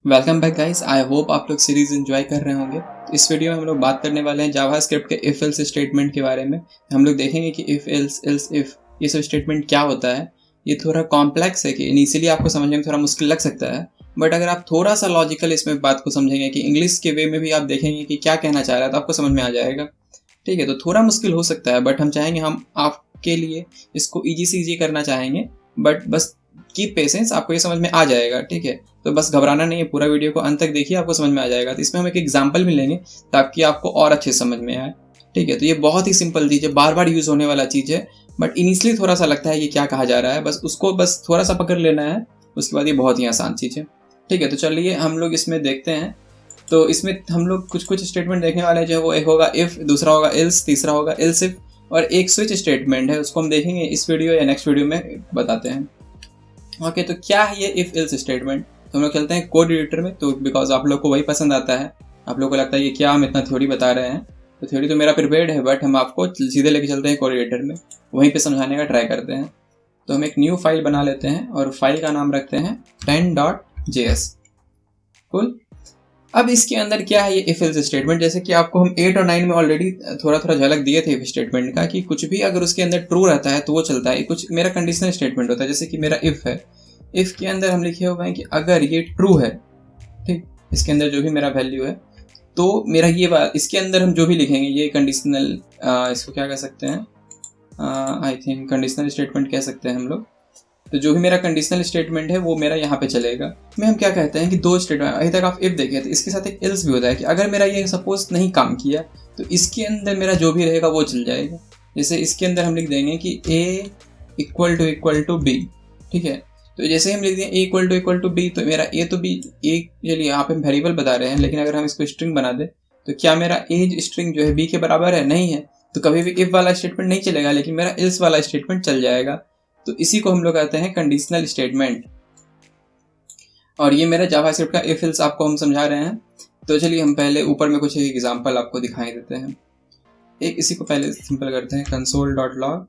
Welcome back guys. I hope आप लोग series enjoy कर रहे होंगे। तो इस वीडियो में हम लोग बात करने वाले हैं जावास्क्रिप्ट के इफ एल्स स्टेटमेंट के बारे में। हम लोग देखेंगे कि इफ एल्स एल्स इफ ये सब स्टेटमेंट क्या होता है। ये थोड़ा कॉम्प्लेक्स है कि इनिशियली आपको समझने में थोड़ा मुश्किल लग सकता है, बट अगर आप थोड़ा सा लॉजिकल इसमें बात को समझेंगे कि इंग्लिश के वे में भी आप देखेंगे कि क्या कहना चाह रहा है तो आपको समझ में आ जाएगा। ठीक है, तो थोड़ा मुश्किल हो सकता है, बट हम चाहेंगे हम आपके लिए इसको ईजी से ईजी करना चाहेंगे। बट बस कीप पेशेंस, आपको ये समझ में आ जाएगा। ठीक है, तो बस घबराना नहीं है, पूरा वीडियो को अंत तक देखिए, आपको समझ में आ जाएगा। तो इसमें हम एक एग्जाम्पल भी लेंगे ताकि आपको और अच्छे समझ में आए। ठीक है, तो ये बहुत ही सिंपल चीज़ है, बार बार यूज़ होने वाला चीज़ है, बट इनिशियली थोड़ा सा लगता है ये क्या कहा जा रहा है, बस उसको बस थोड़ा सा पकड़ लेना है। उसके बाद ये बहुत ही आसान चीज़ है। ठीक है, तो चलिए हम लोग इसमें देखते हैं। तो इसमें हम लोग कुछ कुछ स्टेटमेंट देखने वाले हैं, जो वो एक होगा इफ़, दूसरा होगा एल्स, तीसरा होगा एल्स इफ, और एक स्विच स्टेटमेंट है, उसको हम देखेंगे इस वीडियो या नेक्स्ट वीडियो में बताते हैं। ओके, तो क्या है ये इफ एल्स स्टेटमेंट। तो हम लोग खेलते हैं कोड एडिटर में, तो बिकॉज आप लोग को वही पसंद आता है। आप लोग को लगता है ये क्या हम इतना थ्योरी बता रहे हैं, तो थ्योरी तो मेरा प्रिपेयर्ड है, बट हम आपको सीधे लेके चलते हैं कोड एडिटर में, वहीं पे समझाने का ट्राई करते हैं। तो हम एक न्यू फाइल बना लेते हैं और फाइल का नाम रखते हैं 10.js। कूल। अब इसके अंदर क्या है ये इफ एल्स स्टेटमेंट। जैसे कि आपको हम 8 और 9 में ऑलरेडी थोड़ा थोड़ा झलक दिए थे इफ स्टेटमेंट का, कि कुछ भी अगर उसके अंदर ट्रू रहता है तो वो चलता है। कुछ मेरा कंडीशनल स्टेटमेंट होता है, जैसे कि मेरा इफ है, इफ के अंदर हम लिखे हुए हैं कि अगर ये ट्रू है, ठीक, इसके अंदर जो भी मेरा वैल्यू है, तो मेरा ये बात, इसके अंदर हम जो भी लिखेंगे ये कंडीशनल, इसको क्या कह सकते हैं, आई थिंक कंडीशनल स्टेटमेंट कह सकते हैं हम लोग। तो जो भी मेरा कंडीशनल स्टेटमेंट है वो मेरा यहाँ पे चलेगा। में हम क्या कहते हैं कि दो स्टेटमेंट, अभी तक आप इफ देखे तो इसके साथ एक एल्स भी होता है कि अगर मेरा ये सपोज नहीं काम किया तो इसके अंदर मेरा जो भी रहेगा वो चल जाएगा। जैसे इसके अंदर हम लिख देंगे कि a इक्वल टू b। ठीक है, तो जैसे हम लिख दें a इक्वल टू b, तो मेरा a तो b, a चलिए यहाँ पे हम वेरिएबल बता रहे हैं, लेकिन अगर हम इसको स्ट्रिंग बना दें तो क्या मेरा a स्ट्रिंग जो है b के बराबर है? नहीं है, तो कभी भी इफ वाला स्टेटमेंट नहीं चलेगा, लेकिन मेरा एल्स वाला स्टेटमेंट चल जाएगा। तो इसी को हम लोग कहते हैं कंडीशनल स्टेटमेंट। और ये मेरा जावास्क्रिप्ट का इफ एल्स आपको हम समझा रहे हैं। तो चलिए हम पहले ऊपर में कुछ एक एग्जांपल आपको दिखाई देते हैं। एक इसी को पहले सिंपल करते हैं, console.log।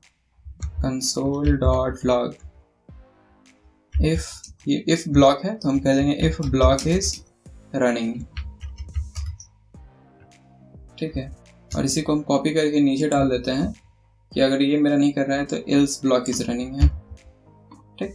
इफ ये इफ ब्लॉक है तो हम कह देंगे इफ ब्लॉक इज रनिंग। ठीक है, और इसी को हम कॉपी करके नीचे डाल देते हैं कि अगर ये मेरा नहीं कर रहा है तो एल्स ब्लॉक इज रनिंग है। ठीक,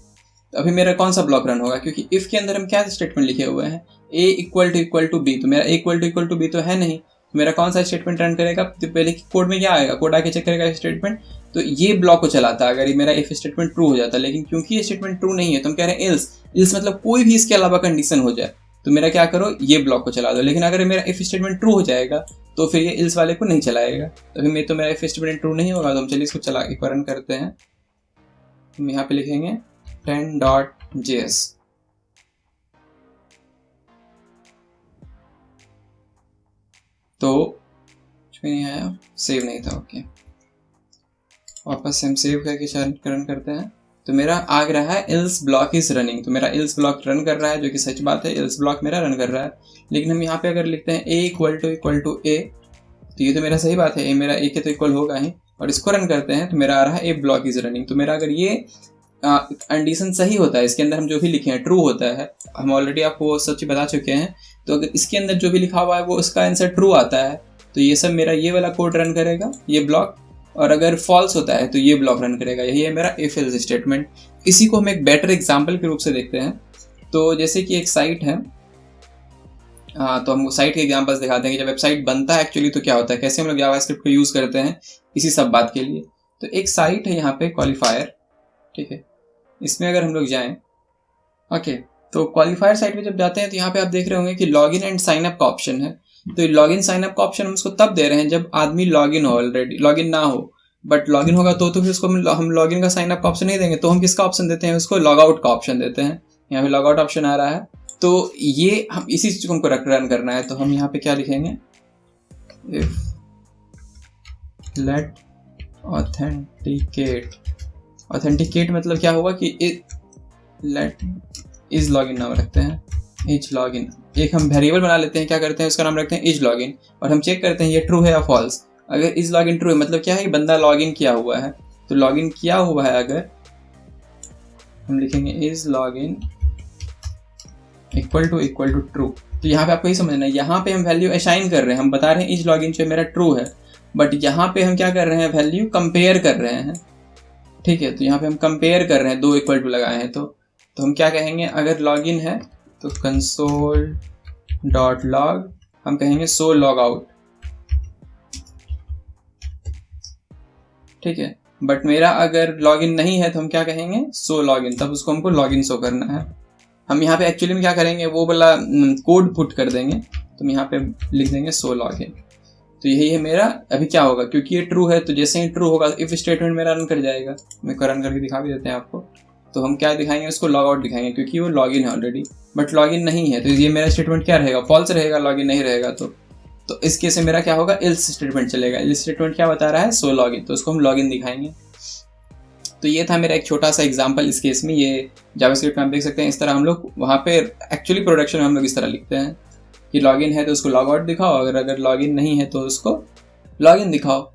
तो अभी मेरा कौन सा ब्लॉक रन होगा, क्योंकि इफ के अंदर हम क्या स्टेटमेंट लिखे हुए हैं, a इक्वल टू b, तो मेरा a इक्वल टू b तो है नहीं, तो मेरा कौन सा स्टेटमेंट रन करेगा? तो पहले कोड में क्या आएगा, कोड आके चेक करेगा स्टेटमेंट, तो ये ब्लॉक को चलाता अगर ये मेरा इफ स्टेटमेंट ट्रू हो जाता। लेकिन क्योंकि ये स्टेटमेंट ट्रू नहीं है तो हम कह रहे हैं एल्स। एल्स मतलब कोई भी इसके अलावा कंडीशन हो जाए तो मेरा क्या करो, ये ब्लॉक को चला दो। लेकिन अगर मेरा इफ स्टेटमेंट ट्रू हो जाएगा तो फिर ये एल्स वाले को नहीं चलाएगा। तो अभी तो मेरा इफ स्टेटमेंट ट्रू नहीं होगा, तो हम चलिए इसको चला एक बार रन करते हैं। हम यहाँ पे लिखेंगे 10.js। तो कुछ भी नहीं आया, सेव नहीं था। ओके, वापस से हम सेव करके रन करते हैं, तो मेरा आ रहा है एल्स ब्लॉक इज रनिंग। तो मेरा एल्स ब्लॉक रन कर रहा है, जो कि सच बात है, एल्स ब्लॉक मेरा रन कर रहा है। लेकिन हम यहाँ पे अगर लिखते हैं a इक्वल टू a, तो ये तो मेरा सही बात है, a मेरा a के तो इक्वल होगा ही, और इसको रन करते हैं तो मेरा आ रहा है a ब्लॉक इज रनिंग। तो मेरा अगर ये कंडीशन सही होता है, इसके अंदर हम जो भी लिखे हैं ट्रू होता है, हम ऑलरेडी आपको सब चीज़ बता चुके हैं, तो अगर इसके अंदर जो भी लिखा हुआ है वो उसका आंसर ट्रू आता है तो ये सब मेरा ये वाला कोड रन करेगा, ये ब्लॉक। और अगर फॉल्स होता है तो ये ब्लॉक रन करेगा। यही है मेरा इफ एल्स स्टेटमेंट। इसी को हम एक बेटर एग्जाम्पल के रूप से देखते हैं। तो जैसे कि एक साइट है, तो हम साइट के एग्जाम्पल्स दिखाते हैं कि जब वेबसाइट बनता है एक्चुअली तो क्या होता है, कैसे हम लोग जावास्क्रिप्ट को यूज़ करते हैं इसी सब बात के लिए। तो एक साइट है यहाँ पे क्वालिफायर। ठीक है, इसमें अगर हम लोग जाएं, ओके, तो क्वालिफायर साइट में जब जाते हैं तो यहाँ पे आप देख रहे होंगे कि लॉगिन एंड साइन अप का ऑप्शन है। तो लॉगिन साइन अप का ऑप्शन हम उसको तब दे रहे हैं जब आदमी लॉगिन हो, ऑलरेडी लॉगिन ना हो, बट लॉगिन होगा तो फिर उसको हम लॉगिन का साइन अप का ऑप्शन नहीं देंगे। तो हम किसका ऑप्शन देते हैं, उसको लॉग आउट का ऑप्शन देते हैं। यहाँ पे लॉग आउट ऑप्शन आ रहा है, तो ये हम इसी चीज को हमको रन करना है। तो हम यहाँ पे क्या लिखेंगे, इफ लेट ऑथेंटिकेट मतलब क्या होगा कि लेट इज लॉगिन नाम रखते हैं, इज लॉगिन। एक हम वेरिएबल बना लेते हैं, क्या करते हैं उसका नाम रखते हैं इज लॉगिन, और हम चेक करते हैं ये ट्रू है या फॉल्स। अगर इज लॉगिन ट्रू है मतलब क्या है कि बंदा लॉगिन किया हुआ है। तो लॉगिन किया हुआ है अगर हम लिखेंगे is login equal to true. तो यहाँ पे आपको ही समझना है, यहाँ पे हम वैल्यू असाइन कर रहे हैं, हम बता रहे हैं इज लॉगिन जो मेरा ट्रू है, बट यहाँ पे हम क्या कर रहे हैं, वैल्यू कंपेयर कर रहे हैं। ठीक है, तो यहाँ पे हम कंपेयर कर रहे हैं, 2 इक्वल टू लगाए हैं। तो हम क्या कहेंगे, अगर लॉगिन है तो console.log हम कहेंगे सो लॉग आउट। ठीक है, बट मेरा अगर लॉगिन नहीं है तो हम क्या कहेंगे, सो लॉगिन, तब उसको हमको लॉगिन शो करना है। हम यहाँ पे एक्चुअली में क्या करेंगे, वो वाला कोड पुट कर देंगे, तो हम यहाँ पे लिख देंगे सो लॉगिन। तो यही है मेरा। अभी क्या होगा, क्योंकि ये ट्रू है तो जैसे ही ट्रू होगा इफ स्टेटमेंट मेरा रन कर जाएगा। मैं रन करके दिखा भी देते हैं आपको। तो हम क्या दिखाएंगे, उसको लॉग आउट दिखाएंगे, क्योंकि वो लॉगिन है ऑलरेडी, बट लॉगिन नहीं है, तो ये मेरा स्टेटमेंट क्या रहेगा, फॉल्स रहेगा, लॉगिन नहीं रहेगा। तो इस केस में मेरा क्या होगा, एल्स स्टेटमेंट चलेगा। एल्स स्टेटमेंट क्या बता रहा है, सो लॉगिन, तो उसको हम लॉगिन दिखाएंगे। तो ये था मेरा एक छोटा सा एग्जांपल इस केस में। ये जावास्क्रिप्ट में आप देख सकते हैं, इस तरह हम लोग वहाँ पे एक्चुअली प्रोडक्शन में हम लोग इस तरह लिखते हैं कि लॉगिन है तो उसको लॉग आउट दिखाओ, अगर लॉगिन नहीं है तो उसको लॉगिन दिखाओ।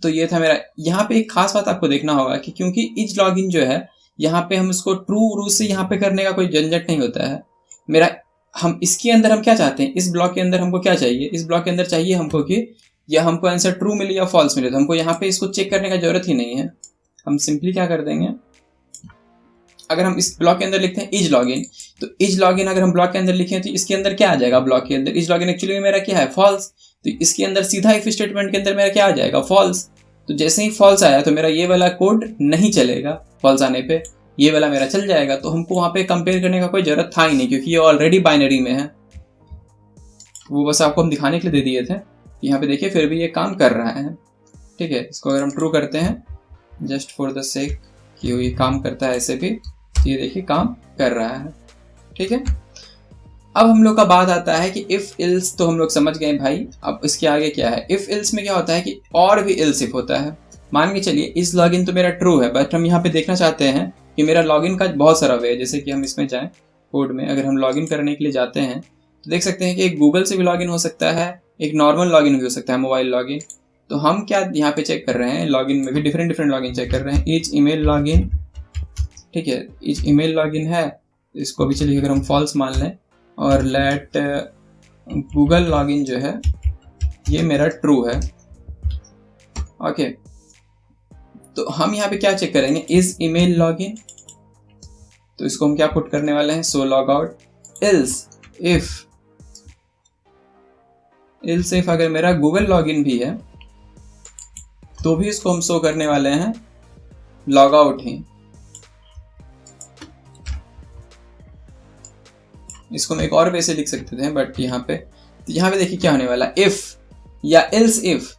तो ये था मेरा। यहाँ पे एक खास बात आपको देखना होगा कि क्योंकि इज लॉगिन जो है, यहाँ पे हम उसको ट्रू रू से यहाँ पे करने का कोई झंझट नहीं होता है मेरा। हम इसके अंदर हम क्या चाहते हैं, इस ब्लॉक के अंदर हमको क्या चाहिए, इस ब्लॉक के अंदर चाहिए हमको कि या हमको आंसर ट्रू मिले या फॉल्स मिले, तो हमको यहाँ पे इसको चेक करने का जरूरत ही नहीं है। हम सिंपली क्या कर देंगे, अगर हम इस ब्लॉक के अंदर लिखते हैं इज लॉगिन, तो इज लॉगिन अगर हम ब्लॉक के अंदर लिखें तो इसके अंदर क्या आ जाएगा, ब्लॉक के अंदर इज लॉगिन एक्चुअली में मेरा क्या है, फॉल्स। तो इसके अंदर सीधा इफ स्टेटमेंट के अंदर मेरा क्या आ जाएगा, फॉल्स। तो जैसे ही फॉल्स आया तो मेरा ये वाला कोड नहीं चलेगा, फॉल्स आने पे ये वाला मेरा चल जाएगा। तो हमको वहां पे कंपेयर करने का कोई जरूरत था ही नहीं, क्योंकि ये ऑलरेडी बाइनरी में है। वो बस आपको हम दिखाने के लिए दे दिए थे। यहाँ पे देखिए फिर भी ये काम कर रहा है। ठीक है, इसको अगर हम ट्रू करते हैं जस्ट फॉर द सेक कि ये काम करता है ऐसे भी, तो ये देखिए काम कर रहा है। ठीक है, अब हम लोग का बात आता है कि इफ इल्स तो हम लोग समझ गए भाई। अब इसके आगे क्या है, इफ इल्स में क्या होता है कि और भी इल्स इफ होता है। मान के चलिए इस लॉगिन तो मेरा ट्रू है, बट हम यहाँ पे देखना चाहते हैं कि मेरा लॉगिन का बहुत सारा वे है। जैसे कि हम इसमें जाएं कोड में, अगर हम लॉगिन करने के लिए जाते हैं तो देख सकते हैं कि एक गूगल से भी लॉगिन हो सकता है, एक नॉर्मल लॉगिन भी हो सकता है, मोबाइल लॉगिन। तो हम क्या यहाँ पे चेक कर रहे हैं, लॉगिन में भी डिफरेंट लॉगिन चेक कर रहे हैं। इज ईमेल लॉगिन, ठीक है, इज ईमेल लॉगिन है, इसको भी चलिए अगर हम फॉल्स मान लें, और लेट गूगल लॉगिन जो है ये मेरा ट्रू है। ओके, तो हम यहाँ पे क्या चेक करेंगे, इज ईमेल लॉगिन, तो इसको हम क्या पुट करने वाले हैं, so log out. Else if अगर मेरा गूगल लॉगिन भी है तो भी इसको हम शो करने वाले हैं लॉग आउट ही। इसको मैं एक और वे से लिख सकते थे, बट यहाँ पे देखिए क्या होने वाला, इफ या एल्स इफ,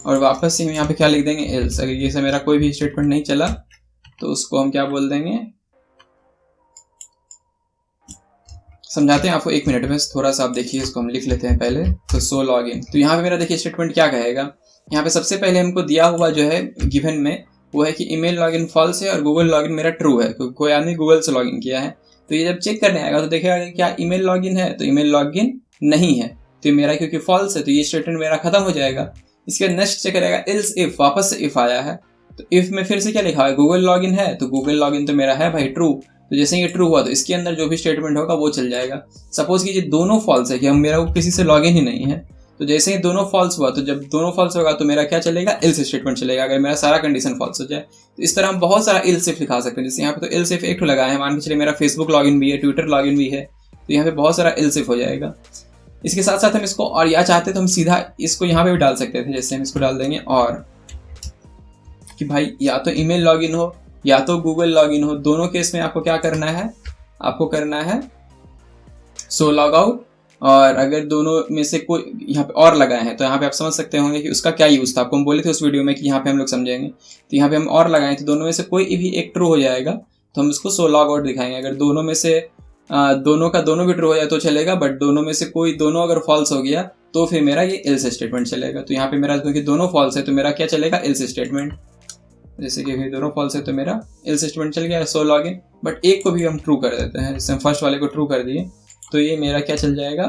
और वापस से हम यहाँ पे क्या लिख देंगे, एल्स। अगर ये से मेरा कोई भी स्टेटमेंट नहीं चला तो उसको हम क्या बोल देंगे, समझाते हैं आपको, 1 मिनट में थोड़ा सा आप देखिए, इसको हम लिख लेते हैं पहले। तो सो लॉगिन, तो यहाँ पे मेरा देखिए स्टेटमेंट क्या कहेगा। यहाँ पे सबसे पहले हमको दिया हुआ जो है गिवन में वो है कि ईमेल लॉगिन फॉल्स है और गूगल लॉगिन मेरा ट्रू है, क्योंकि कोई आदमी गूगल से लॉगिन किया है। तो ये जब चेक करने आएगा तो देखेगा कि क्या ईमेल लॉगिन है, तो ईमेल लॉगिन नहीं है, तो मेरा क्योंकि फॉल्स है तो ये स्टेटमेंट मेरा खत्म हो जाएगा। इसके नेक्स्ट चेक करेगा एल्स इफ, वापस से इफ आया है, तो इफ में फिर से क्या लिखा है, गूगल लॉगिन है, तो गूगल लॉगिन तो मेरा है भाई ट्रू। तो जैसे ये ट्रू हुआ तो इसके अंदर जो भी स्टेटमेंट होगा वो चल जाएगा। सपोज कीजिए दोनों फॉल्स है कि हम मेरा किसी से लॉगिन ही नहीं है, तो जैसे ही दोनों फॉल्स हुआ, तो जब दोनों फॉल्स होगा तो मेरा क्या चलेगा, एल्स स्टेटमेंट चलेगा, अगर मेरा सारा कंडीशन फॉल्स हो जाए। तो इस तरह हम बहुत सारा एल्स इफ लिखा सकते हैं। जैसे यहाँ पे तो एल्स इफ एक लगाया है, मान के चलिए मेरा फेसबुक लॉगिन भी है, ट्विटर लॉगिन भी है, तो यहाँ पे बहुत सारा एल्स इफ हो जाएगा। इसके साथ साथ हम इसको और या चाहते तो हम सीधा इसको यहाँ पे भी डाल सकते थे। जैसे हम इसको डाल देंगे और कि भाई या तो ईमेल लॉगिन हो या तो गूगल लॉगिन हो, दोनों केस में आपको क्या करना है, आपको करना है सो लॉग आउट। और अगर दोनों में से कोई यहाँ पे और लगाए हैं तो यहाँ पे आप समझ सकते होंगे कि उसका क्या यूज था। आपको हम बोले थे उस वीडियो में कि यहाँ पे हम लोग समझेंगे, तो यहाँ पे हम और लगाए तो दोनों में से कोई भी एक ट्रू हो जाएगा तो हम उसको सो लॉग आउट दिखाएंगे। अगर दोनों में से दोनों का दोनों भी ट्रू हो जाए तो चलेगा, बट दोनों में से कोई दोनों अगर फॉल्स हो गया तो फिर मेरा ये एल्स स्टेटमेंट चलेगा। तो यहाँ पे मेरा क्योंकि दोनों फॉल्स है तो मेरा क्या चलेगा, एल्स स्टेटमेंट। जैसे कि दोनों फॉल्स है तो मेरा एल्स स्टेटमेंट चल गया, सो लॉगिन। बट एक को भी हम ट्रू कर देते हैं, जैसे हम फर्स्ट वाले को ट्रू कर दिए तो ये मेरा क्या चल जाएगा,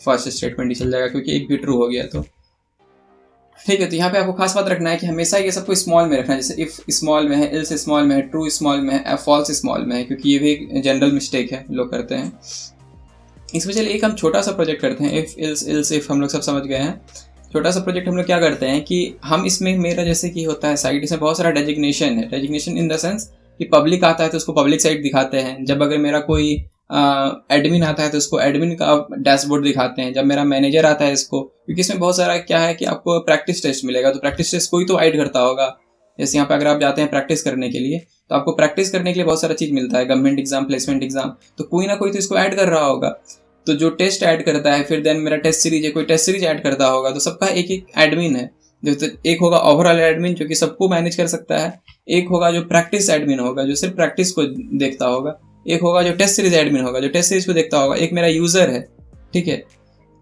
फर्स्ट स्टेटमेंट ही चल जाएगा, क्योंकि एक भी ट्रू हो गया। तो ठीक है, तो यहाँ पे आपको खास बात रखना है कि हमेशा ये सबको स्मॉल में रखना है, जैसे इफ स्मॉल में है, एल्स स्मॉल में है, ट्रू स्मॉल में है, फॉल्स स्मॉल में है, क्योंकि ये भी एक जनरल मिस्टेक है लोग करते हैं। इसमें चलिए एक हम छोटा सा प्रोजेक्ट करते हैं, इफ एल्स इफ हम लोग सब समझ गए हैं। छोटा सा प्रोजेक्ट हम लोग क्या करते हैं कि हम इसमें, मेरा जैसे कि होता है साइट, इसमें बहुत सारा डेजिग्नेशन है। डेजिग्नेशन इन द सेंस कि पब्लिक आता है तो उसको पब्लिक साइट दिखाते हैं, जब अगर मेरा कोई एडमिन आता है तो उसको एडमिन का डैशबोर्ड दिखाते हैं, जब मेरा मैनेजर आता है इसको, क्योंकि इसमें बहुत सारा क्या है कि आपको प्रैक्टिस टेस्ट मिलेगा, तो प्रैक्टिस टेस्ट कोई तो ऐड करता होगा। जैसे यहाँ पे अगर आप जाते हैं प्रैक्टिस करने के लिए, तो आपको प्रैक्टिस करने के लिए बहुत सारा चीज़ मिलता है, गवर्नमेंट एग्जाम, प्लेसमेंट एग्जाम, तो कोई ना कोई तो इसको ऐड कर रहा होगा। तो जो टेस्ट ऐड करता है, फिर देन मेरा टेस्ट सीरीज है, कोई टेस्ट सीरीज ऐड करता होगा, तो सबका एक एक एडमिन है। जो तो एक होगा ओवरऑल एडमिन जो कि सबको मैनेज कर सकता है, एक होगा जो प्रैक्टिस एडमिन होगा जो सिर्फ प्रैक्टिस को देखता होगा, एक होगा जो टेस्ट सीरीज एडमिन होगा जो टेस्ट सीरीज को देखता होगा, एक मेरा यूजर है। ठीक है,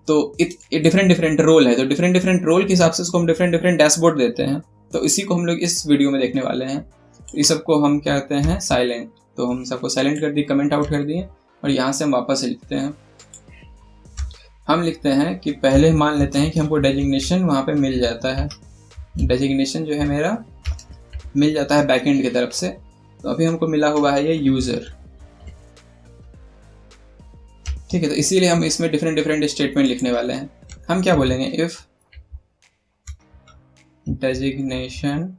तो डिफरेंट डिफरेंट रोल है, तो डिफरेंट डिफरेंट रोल के हिसाब से उसको हम डिफरेंट डिफरेंट डैशबोर्ड देते हैं। तो इसी को हम लोग इस वीडियो में देखने वाले हैं। इस सबको हम क्या कहते हैं, साइलेंट। तो हम सबको साइलेंट कर दिए, कमेंट आउट कर दिए, और यहाँ से हम वापस लिखते हैं। हम लिखते हैं कि पहले मान लेते हैं कि हमको डेजिग्नेशन वहाँ पे मिल जाता है, डेजिग्नेशन जो है मेरा मिल जाता है बैकएंड की तरफ से। तो अभी हमको मिला हुआ है ये यूज़र। ठीक है, तो इसीलिए हम इसमें डिफरेंट डिफरेंट स्टेटमेंट लिखने वाले हैं। हम क्या बोलेंगे, if designation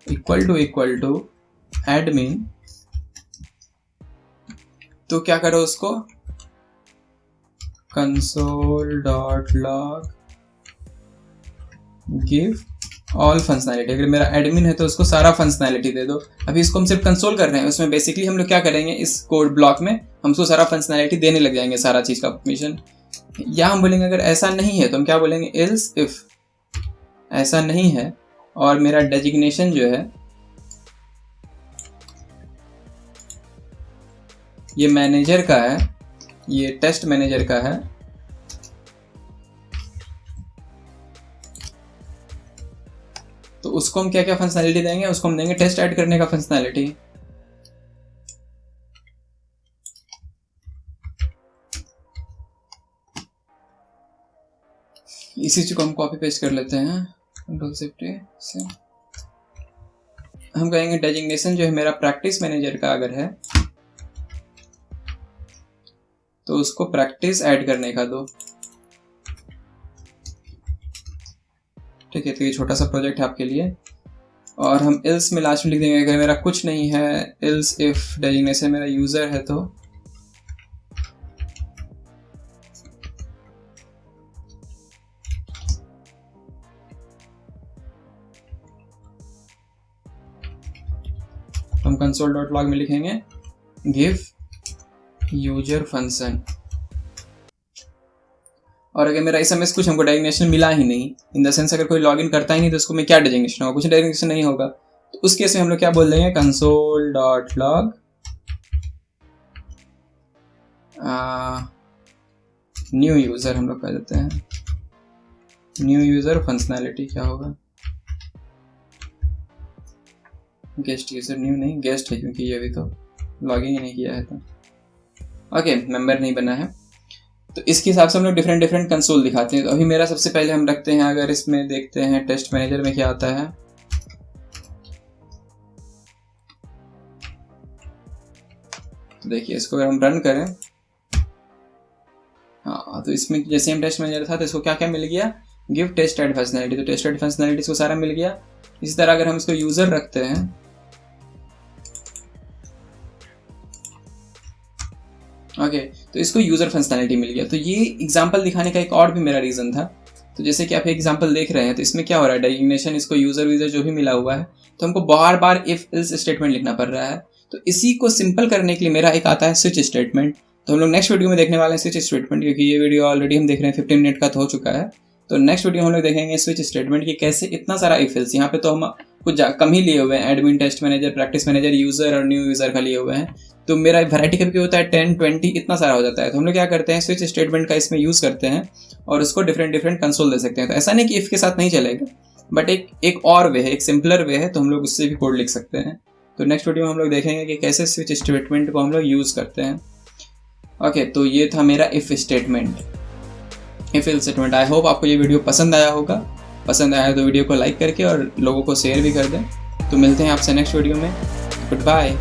equal to admin, तो क्या करो उसको, console.log गिव ऑल फंक्शनैलिटी। अगर मेरा एडमिन है तो उसको सारा फंक्शनैलिटी दे दो। अभी इसको हम सिर्फ कंसोल कर रहे हैं, उसमें बेसिकली हम लोग क्या करेंगे, इस कोड ब्लॉक में हम उसको सारा फंक्शनैलिटी देने लग जाएंगे, सारा चीज़ का परमिशन। या हम बोलेंगे अगर ऐसा नहीं है तो हम क्या बोलेंगे, एल्स इफ ऐसा नहीं है और मेरा डेजिग्नेशन जो है ये मैनेजर का है, ये टेस्ट मैनेजर का है, तो उसको हम क्या क्या फंक्शनैलिटी देंगे, उसको हम देंगे टेस्ट ऐड करने का फंक्शनैलिटी। इसी चीज को हम कॉपी पेस्ट कर लेते हैं, कंट्रोल शिफ्ट से। हम कहेंगे डेजिग्नेशन जो है मेरा प्रैक्टिस मैनेजर का अगर है तो उसको प्रैक्टिस ऐड करने का दो। ठीक है, तो ये छोटा सा प्रोजेक्ट है आपके लिए। और हम एल्स में लास्ट में लिख देंगे अगर मेरा कुछ नहीं है, एल्स इफ डेजिग्नेशन मेरा यूजर है तो हम console.log में लिखेंगे गिव यूजर फंक्शन। और अगर मेरा SMS कुछ हमको डेजिग्नेशन मिला ही नहीं, इन द सेंस अगर कोई लॉगिन करता ही नहीं तो उसको में क्या डेजिग्नेशन होगा, कुछ डेजिग्नेशन नहीं होगा, तो उस केस में हम लोग क्या बोल देंगे, console.log न्यू यूजर हम लोग कह देते हैं, न्यू यूजर फंक्शनैलिटी क्या होगा, गेस्ट यूजर, न्यू नहीं गेस्ट है क्योंकि ये अभी तो लॉगिन ही नहीं किया है, तो ओके मेंबर नहीं बना है। तो इसके हिसाब से हम लोग डिफरेंट डिफरेंट कंसोल दिखाते हैं। तो अभी मेरा सबसे पहले हम रखते हैं, अगर इसमें देखते हैं टेस्ट मैनेजर में क्या आता है, तो देखिए इसको अगर हम रन करें, हाँ तो इसमें जैसे हम टेस्ट मैनेजर था तो इसको क्या क्या मिल गया, गिव टेस्ट ऐड फंक्शनैलिटी, तो टेस्ट ऐड फंक्शनैलिटी इसको सारा मिल गया। इसी तरह अगर हम इसको यूजर रखते हैं, ओके तो इसको यूजर फंक्शनैलिटी मिल गया। तो ये एग्जांपल दिखाने का एक और भी मेरा रीजन था। तो जैसे कि आप एग्जांपल देख रहे हैं, तो इसमें क्या हो रहा है, डेजिग्नेशन इसको यूजर वीजर जो भी मिला हुआ है, तो हमको बार बार इफ एल्स स्टेटमेंट लिखना पड़ रहा है। तो इसी को सिंपल करने के लिए मेरा एक आता है स्विच स्टेटमेंट। तो हम लोग नेक्स्ट वीडियो में देखने वाले हैं स्विच स्टेटमेंट, क्योंकि ये वीडियो ऑलरेडी हम देख रहे हैं 15 मिनट का तो हो चुका है। तो नेक्स्ट वीडियो हम लोग देखेंगे स्विच स्टेटमेंट की कैसे इतना सारा इफ एल्स, यहाँ पे तो हम कुछ कम ही लिए हुए हैं, admin, test manager, practice manager, user और न्यू यूजर का लिए हुए हैं। तो मेरा वैरायटी कभी होता है 10, 20 इतना सारा हो जाता है। तो हम लोग क्या करते हैं, स्विच स्टेटमेंट का इसमें यूज़ करते हैं और उसको डिफरेंट डिफरेंट कंसोल दे सकते हैं। तो ऐसा नहीं कि इफ के साथ नहीं चलेगा, बट एक और वे है, एक सिंपलर वे है, तो हम लोग उससे भी कोड लिख सकते हैं। तो नेक्स्ट वीडियो में हम लोग देखेंगे कि कैसे स्विच स्टेटमेंट को हम लोग यूज़ करते हैं। ओके, तो ये था मेरा if statement. If else statement. I hope आपको ये वीडियो पसंद आया होगा। पसंद आया तो वीडियो को लाइक करके और लोगों को शेयर भी कर दें। तो मिलते हैं आपसे नेक्स्ट वीडियो में। Good bye.